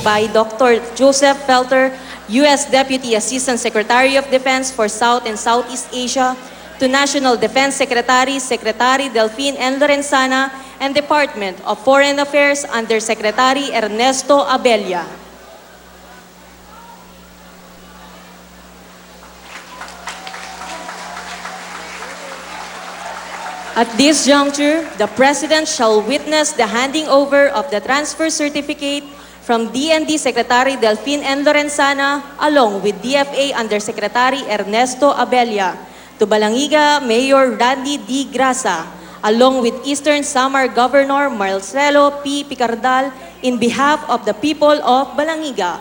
by Dr. Joseph Felter, U.S. Deputy Assistant Secretary of Defense for South and Southeast Asia, to National Defense Secretary, Secretary Delfin N. Lorenzana, and Department of Foreign Affairs Under Secretary Ernesto Abella. At this juncture, the President shall witness the handing over of the transfer certificate from DND Secretary Delfin N. Lorenzana along with DFA Undersecretary Ernesto Abella to Balangiga Mayor Randy D. Grasa along with Eastern Samar Governor Marcelo P. Picardal in behalf of the people of Balangiga.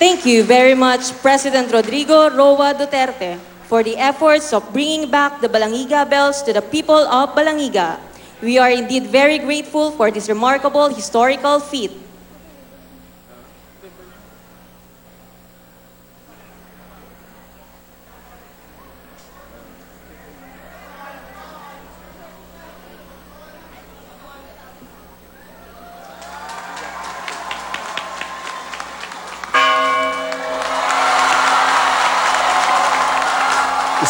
Thank you very much, President Rodrigo Roa Duterte, for the efforts of bringing back the Balangiga bells to the people of Balangiga. We are indeed very grateful for this remarkable historical feat.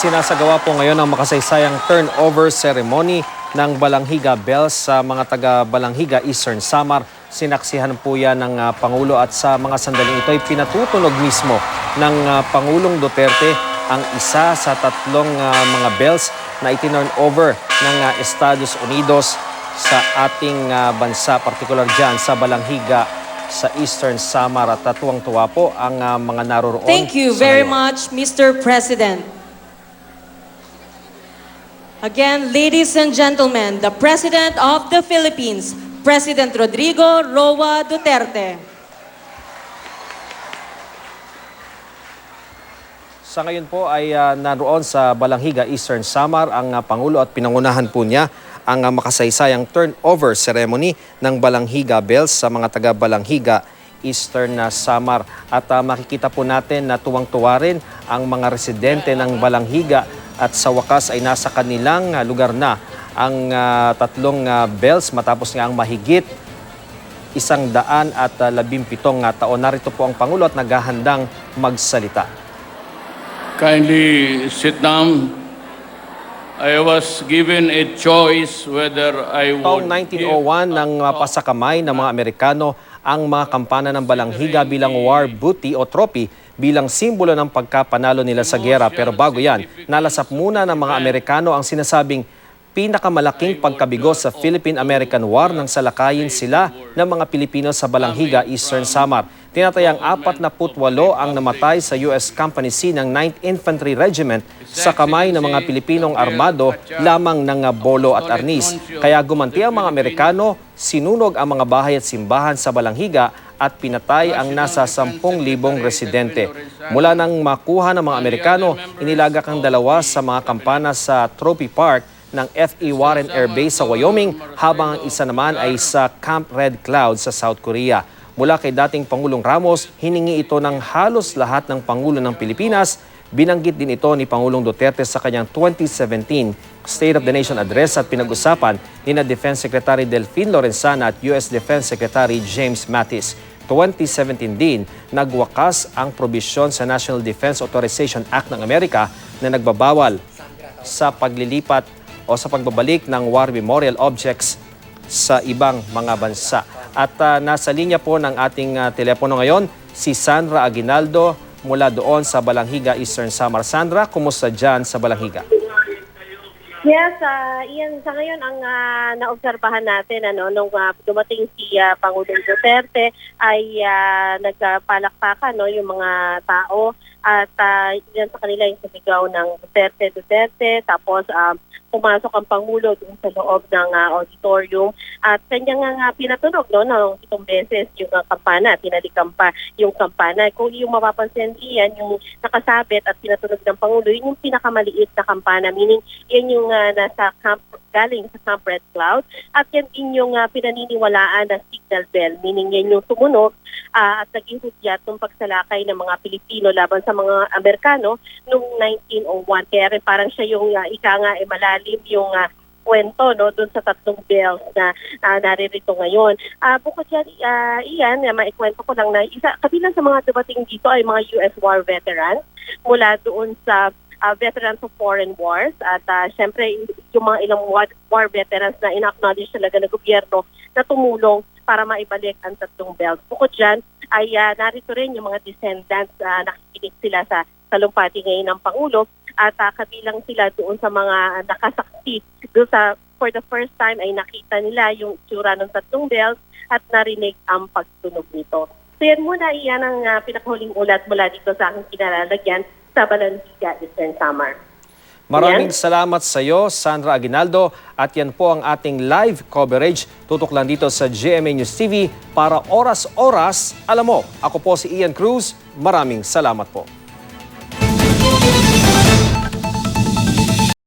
Isinasagawa po ngayon ang makasaysayang turnover ceremony ng Balangiga Bells sa mga taga-Balangiga, Eastern Samar. Sinaksihan po yan ng Pangulo at sa mga sandaling ito ay pinatutunog mismo ng Pangulong Duterte ang isa sa tatlong mga bells na itinurn over ng Estados Unidos sa ating bansa, partikular dyan sa Balangiga sa Eastern Samar. At tuwang-tuwa po ang mga naroroon. Thank you very much, Mr. President. Again, ladies and gentlemen, the President of the Philippines, President Rodrigo Roa Duterte. Sa ngayon po ay naroon sa Balangiga, Eastern Samar ang Pangulo at pinangunahan po niya ang makasaysayang turnover ceremony ng Balangiga Bells sa mga taga-Balangiga, Eastern Samar. At makikita po natin na tuwang-tuwa rin ang mga residente ng Balangiga at sa wakas ay nasa kanilang lugar na ang tatlong bells matapos nga ang mahigit 117 taon. Narito po ang Pangulo at naghahandang magsalita. Kindly sit down. I was given a choice whether I Taong would 1901 nang pasakamay ng mga Amerikano ang mga kampana ng Balangiga bilang war booty o trophy bilang simbolo ng pagkapanalo nila sa giyera. Pero bago yan, nalasap muna ng mga Amerikano ang sinasabing pinakamalaking pagkabigo sa Philippine-American War nang salakayin sila ng mga Pilipino sa Balangiga, Eastern Samar. Tinatayang 48 ang namatay sa U.S. Company C ng 9th Infantry Regiment sa kamay ng mga Pilipinong armado lamang ng bolo at arnis. Kaya gumanti ang mga Amerikano, sinunog ang mga bahay at simbahan sa Balangiga at pinatay ang nasa 10,000 residente. Mula nang makuha ng mga Amerikano, inilagak ang dalawa sa mga kampana sa Trophy Park ng F.E. Warren Air Base sa Wyoming, habang ang isa naman ay sa Camp Red Cloud sa South Korea. Mula kay dating Pangulong Ramos, hiningi ito ng halos lahat ng Pangulo ng Pilipinas. Binanggit din ito ni Pangulong Duterte sa kanyang 2017 State of the Nation Address at pinag-usapan ni Defense Secretary Delfin Lorenzana at U.S. Defense Secretary James Mattis. 2017 din, nagwakas ang probisyon sa National Defense Authorization Act ng Amerika na nagbabawal sa paglilipat o sa pagbabalik ng war memorial objects sa ibang mga bansa. At nasa linya po ng ating telepono ngayon si Sandra Aguinaldo mula doon sa Balangiga, Eastern Samar. Sandra, kumusta dyan sa Balangiga? Yes, Ian, sa ngayon ang naobserbahan natin nung dumating si Pangulong Duterte ay nagpalakpakan yung mga tao at yan sa kanila yung sumigaw ng Duterte, tapos pumasok ang Pangulo dun sa loob ng auditorium at kanya nga pinatunog ng itong beses yung kampana, tinalikan pa yung kampana. Kung yung mapapansin iyan, yung nakasabit at pinatunog ng Pangulo, yun yung pinakamaliit na kampana, meaning yan yung nasa camp, galing sa Camp Red Cloud at yan din yung pinaniniwalaan na signal bell, meaning yan yung tumunog at naging hudyat ng pagsalakay ng mga Pilipino laban sa mga Amerikano noong 1901. Kaya rin parang siya yung malalim yung kwento doon sa tatlong bells na naririto ngayon. Bukod dyan, iyan, maikwento ko lang na kabilang sa mga dumating dito ay mga US war veterans mula doon sa veterans of foreign wars at syempre yung mga ilang war veterans na ina-acknowledge talaga ng gobyerno na tumulong para maibalik ang tatlong bells. Bukod dyan ay narito rin yung mga descendants nakikinig sila sa talumpati ngayon ng Pangulo at kabilang sila doon sa mga nakasaksi doon sa for the first time ay nakita nila yung itsura ng tatlong bells at narinig ang pagtunog nito. So yan muna, iyan ang pinakahuling ulat mula dito sa aking kinalalagyan sa Balanhiga, Eastern Samar. Maraming salamat sa iyo, Sandra Aguinaldo. At yan po ang ating live coverage. Tutok lang dito sa GMA News TV para oras-oras. Alam mo, ako po si Ian Cruz. Maraming salamat po.